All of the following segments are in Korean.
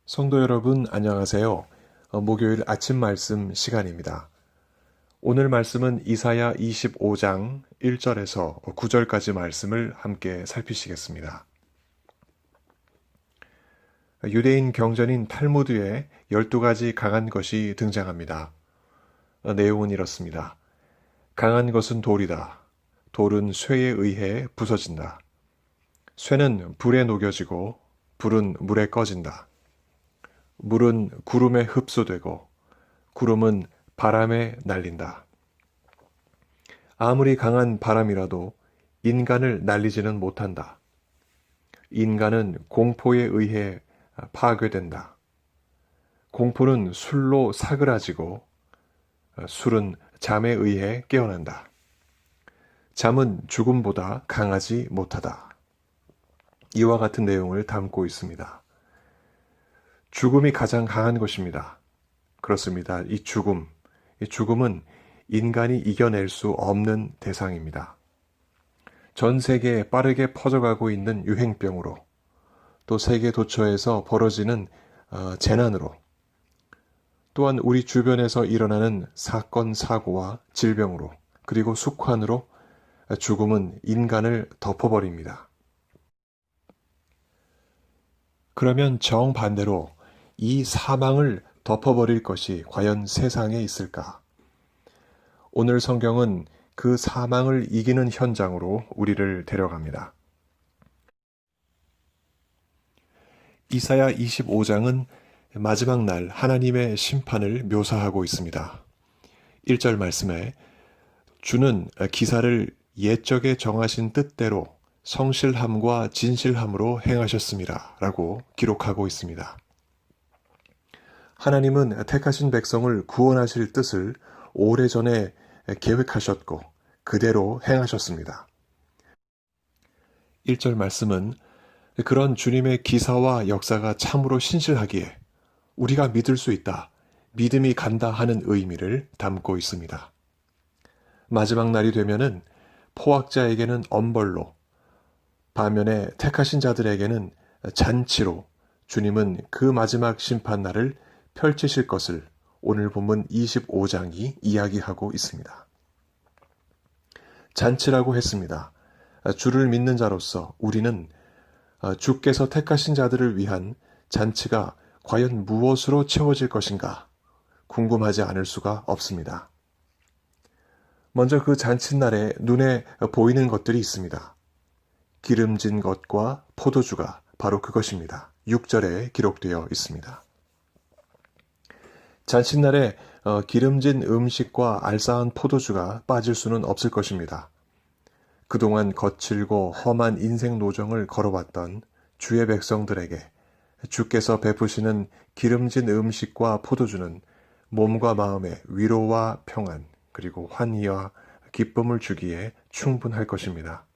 성도 여러분, 안녕하세요. 목요일 아침 말씀 시간입니다. 오늘 말씀은 이사야 25장 1절에서 9절까지 말씀을 함께 살피시겠습니다. 유대인 경전인 탈무드에 12가지 강한 것이 등장합니다. 내용은 이렇습니다. 강한 것은 돌이다. 돌은 쇠에 의해 부서진다. 쇠는 불에 녹여지고 불은 물에 꺼진다. 물은 구름에 흡수되고 구름은 바람에 날린다. 아무리 강한 바람이라도 인간을 날리지는 못한다. 인간은 공포에 의해 파괴된다. 공포는 술로 사그라지고 술은 잠에 의해 깨어난다. 잠은 죽음보다 강하지 못하다. 이와 같은 내용을 담고 있습니다. 죽음이 가장 강한 것입니다. 그렇습니다. 이 죽음은 인간이 이겨낼 수 없는 대상입니다. 전 세계에 빠르게 퍼져가고 있는 유행병으로, 또 세계 도처에서 벌어지는 재난으로, 또한 우리 주변에서 일어나는 사건, 사고와 질병으로, 그리고 숙환으로 죽음은 인간을 덮어버립니다. 그러면 정반대로 이 사망을 덮어버릴 것이 과연 세상에 있을까? 오늘 성경은 그 사망을 이기는 현장으로 우리를 데려갑니다. 이사야 25장은 마지막 날 하나님의 심판을 묘사하고 있습니다. 1절 말씀에 주는 기사를 옛적에 정하신 뜻대로 성실함과 진실함으로 행하셨습니다. 라고 기록하고 있습니다. 하나님은 택하신 백성을 구원하실 뜻을 오래전에 계획하셨고 그대로 행하셨습니다. 1절 말씀은 그런 주님의 기사와 역사가 참으로 신실하기에 우리가 믿을 수 있다, 믿음이 간다 하는 의미를 담고 있습니다. 마지막 날이 되면은 포악자에게는 엄벌로, 반면에 택하신 자들에게는 잔치로 주님은 그 마지막 심판날을 펼치실 것을 오늘 본문 25장이 이야기하고 있습니다. 잔치라고 했습니다. 주를 믿는 자로서 우리는 주께서 택하신 자들을 위한 잔치가 과연 무엇으로 채워질 것인가 궁금하지 않을 수가 없습니다. 먼저 그 잔칫날에 눈에 보이는 것들이 있습니다. 기름진 것과 포도주가 바로 그것입니다. 6절에 기록되어 있습니다. 잔칫날에 기름진 음식과 알싸한 포도주가 빠질 수는 없을 것입니다. 그동안 거칠고 험한 인생 노정을 걸어왔던 주의 백성들에게 주께서 베푸시는 기름진 음식과 포도주는 몸과 마음에 위로와 평안, 그리고 환희와 기쁨을 주기에 충분할 것입니다.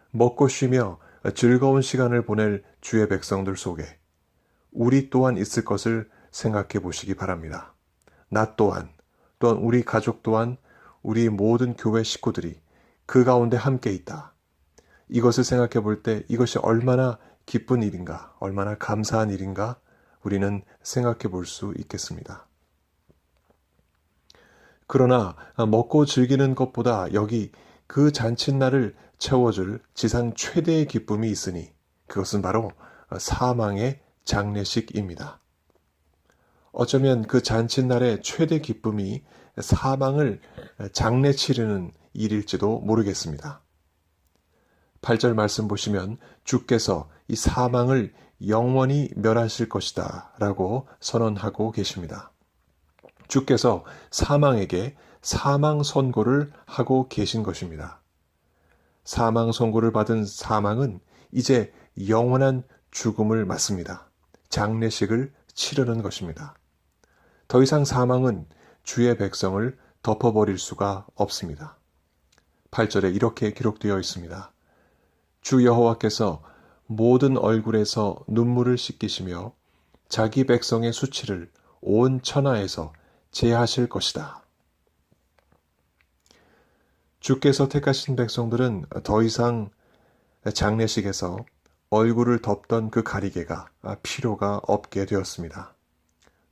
먹고 쉬며 즐거운 시간을 보낼 주의 백성들 속에 우리 또한 있을 것을 생각해 보시기 바랍니다. 나 또한 우리 가족 또한 우리 모든 교회 식구들이 그 가운데 함께 있다. 이것을 생각해 볼 때 이것이 얼마나 기쁜 일인가, 얼마나 감사한 일인가 우리는 생각해 볼 수 있겠습니다. 그러나 먹고 즐기는 것보다 여기 그 잔칫날을 채워줄 지상 최대의 기쁨이 있으니 그것은 바로 사망의 장례식입니다. 어쩌면 그 잔칫날의 최대 기쁨이 사망을 장례 치르는 일일지도 모르겠습니다. 8절 말씀 보시면 주께서 이 사망을 영원히 멸하실 것이다 라고 선언하고 계십니다. 주께서 사망에게 사망 선고를 하고 계신 것입니다. 사망 선고를 받은 사망은 이제 영원한 죽음을 맞습니다. 장례식을 치르는 것입니다. 더 이상 사망은 주의 백성을 덮어버릴 수가 없습니다. 8절에 이렇게 기록되어 있습니다. 주 여호와께서 모든 얼굴에서 눈물을 씻기시며 자기 백성의 수치를 온 천하에서 제하실 것이다. 주께서 택하신 백성들은 더 이상 장례식에서 얼굴을 덮던 그 가리개가 필요가 없게 되었습니다.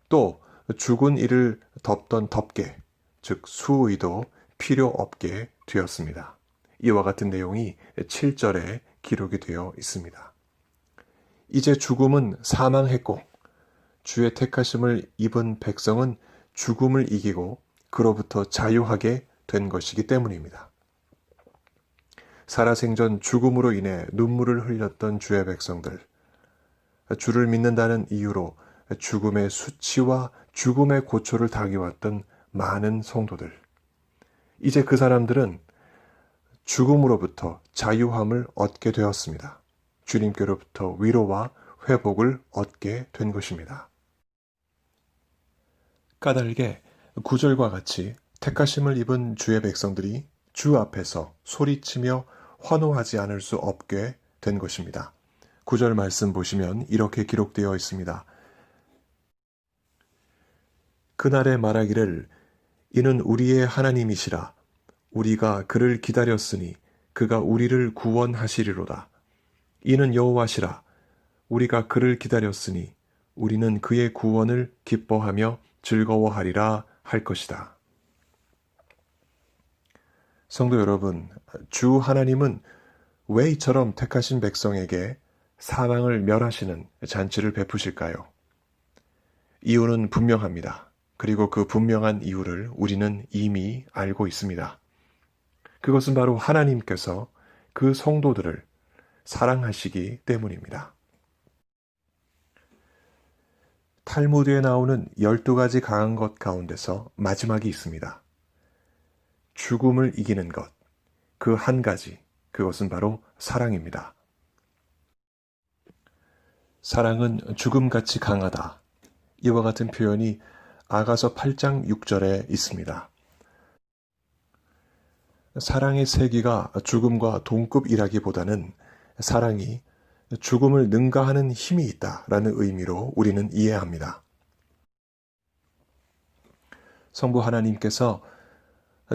또 죽은 이를 덮던 덮개, 즉 수의도 필요 없게 되었습니다. 이와 같은 내용이 7절에 기록이 되어 있습니다. 이제 죽음은 사망했고 주의 택하심을 입은 백성은 죽음을 이기고 그로부터 자유하게 된 것이기 때문입니다. 살아생전 죽음으로 인해 눈물을 흘렸던 주의 백성들, 주를 믿는다는 이유로 죽음의 수치와 죽음의 고초를 당해왔던 많은 성도들, 이제 그 사람들은 죽음으로부터 자유함을 얻게 되었습니다. 주님께로부터 위로와 회복을 얻게 된 것입니다. 까닭에 9절과 같이 택하심을 입은 주의 백성들이 주 앞에서 소리치며 환호하지 않을 수 없게 된 것입니다. 9절 말씀 보시면 이렇게 기록되어 있습니다. 그날에 말하기를 이는 우리의 하나님이시라. 우리가 그를 기다렸으니 그가 우리를 구원하시리로다. 이는 여호와시라. 우리가 그를 기다렸으니 우리는 그의 구원을 기뻐하며 즐거워하리라 할 것이다. 성도 여러분, 주 하나님은 왜 이처럼 택하신 백성에게 사망을 멸하시는 잔치를 베푸실까요? 이유는 분명합니다. 그리고 그 분명한 이유를 우리는 이미 알고 있습니다. 그것은 바로 하나님께서 그 성도들을 사랑하시기 때문입니다. 탈무드에 나오는 12가지 강한 것 가운데서 마지막이 있습니다. 죽음을 이기는 것, 그 한 가지, 그것은 바로 사랑입니다. 사랑은 죽음같이 강하다. 이와 같은 표현이 아가서 8장 6절에 있습니다. 사랑의 세기가 죽음과 동급이라기보다는 사랑이 죽음을 능가하는 힘이 있다라는 의미로 우리는 이해합니다. 성부 하나님께서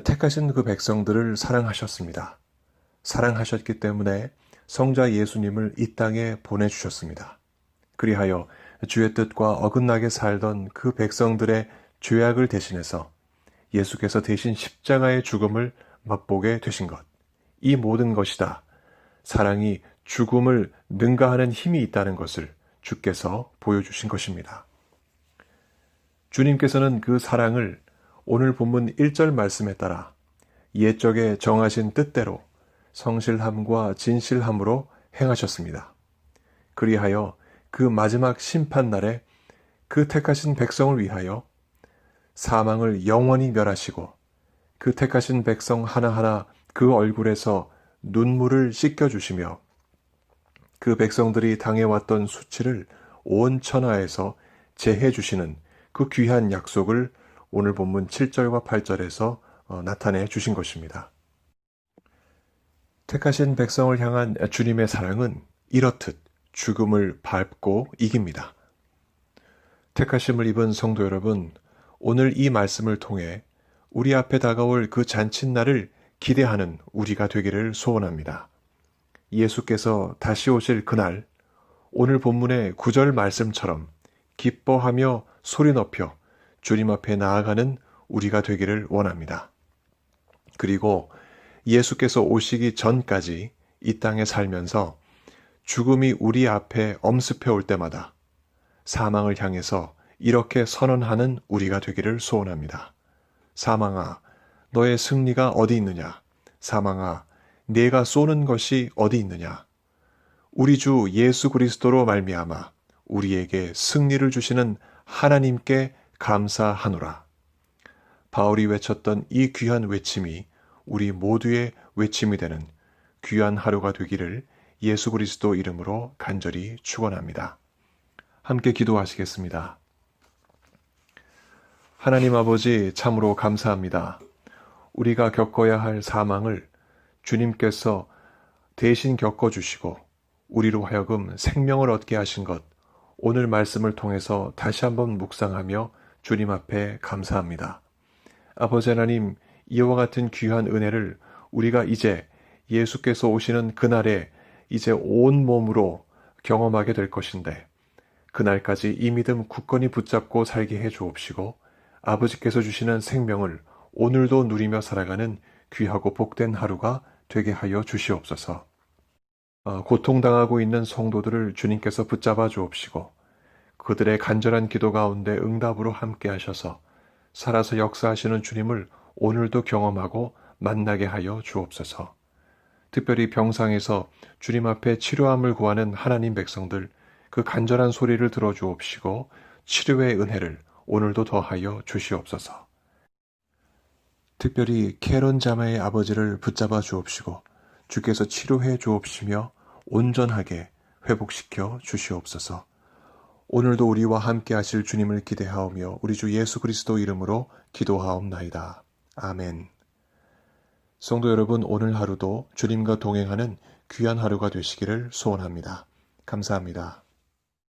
택하신 그 백성들을 사랑하셨습니다. 사랑하셨기 때문에 성자 예수님을 이 땅에 보내주셨습니다. 그리하여 주의 뜻과 어긋나게 살던 그 백성들의 죄악을 대신해서 예수께서 대신 십자가의 죽음을 맛보게 되신 것, 이 모든 것이다. 사랑이 죽음을 능가하는 힘이 있다는 것을 주께서 보여주신 것입니다. 주님께서는 그 사랑을 오늘 본문 1절 말씀에 따라 옛적에 정하신 뜻대로 성실함과 진실함으로 행하셨습니다. 그리하여 그 마지막 심판날에 그 택하신 백성을 위하여 사망을 영원히 멸하시고 그 택하신 백성 하나하나 그 얼굴에서 눈물을 씻겨주시며 그 백성들이 당해왔던 수치를 온 천하에서 제해 주시는 그 귀한 약속을 오늘 본문 7절과 8절에서 나타내 주신 것입니다. 택하신 백성을 향한 주님의 사랑은 이렇듯 죽음을 밟고 이깁니다. 택하심을 입은 성도 여러분, 오늘 이 말씀을 통해 우리 앞에 다가올 그 잔칫날을 기대하는 우리가 되기를 소원합니다. 예수께서 다시 오실 그날, 오늘 본문의 9절 말씀처럼 기뻐하며 소리 높여 주님 앞에 나아가는 우리가 되기를 원합니다. 그리고 예수께서 오시기 전까지 이 땅에 살면서 죽음이 우리 앞에 엄습해 올 때마다 사망을 향해서 이렇게 선언하는 우리가 되기를 소원합니다. 사망아, 너의 승리가 어디 있느냐? 사망아, 네가 쏘는 것이 어디 있느냐? 우리 주 예수 그리스도로 말미암아 우리에게 승리를 주시는 하나님께 감사하노라. 바울이 외쳤던 이 귀한 외침이 우리 모두의 외침이 되는 귀한 하루가 되기를 예수 그리스도 이름으로 간절히 축원합니다. 함께 기도하시겠습니다. 하나님 아버지, 참으로 감사합니다. 우리가 겪어야 할 사망을 주님께서 대신 겪어주시고 우리로 하여금 생명을 얻게 하신 것, 오늘 말씀을 통해서 다시 한번 묵상하며 주님 앞에 감사합니다. 아버지 하나님, 이와 같은 귀한 은혜를 우리가 이제 예수께서 오시는 그날에 이제 온 몸으로 경험하게 될 것인데 그날까지 이 믿음 굳건히 붙잡고 살게 해 주옵시고 아버지께서 주시는 생명을 오늘도 누리며 살아가는 귀하고 복된 하루가 되게 하여 주시옵소서. 고통당하고 있는 성도들을 주님께서 붙잡아 주옵시고 그들의 간절한 기도 가운데 응답으로 함께 하셔서 살아서 역사하시는 주님을 오늘도 경험하고 만나게 하여 주옵소서. 특별히 병상에서 주님 앞에 치료함을 구하는 하나님 백성들 그 간절한 소리를 들어주옵시고 치료의 은혜를 오늘도 더하여 주시옵소서. 특별히 캐런 자매의 아버지를 붙잡아 주옵시고 주께서 치료해 주옵시며 온전하게 회복시켜 주시옵소서. 오늘도 우리와 함께 하실 주님을 기대하오며 우리 주 예수 그리스도 이름으로 기도하옵나이다. 아멘. 성도 여러분, 오늘 하루도 주님과 동행하는 귀한 하루가 되시기를 소원합니다. 감사합니다.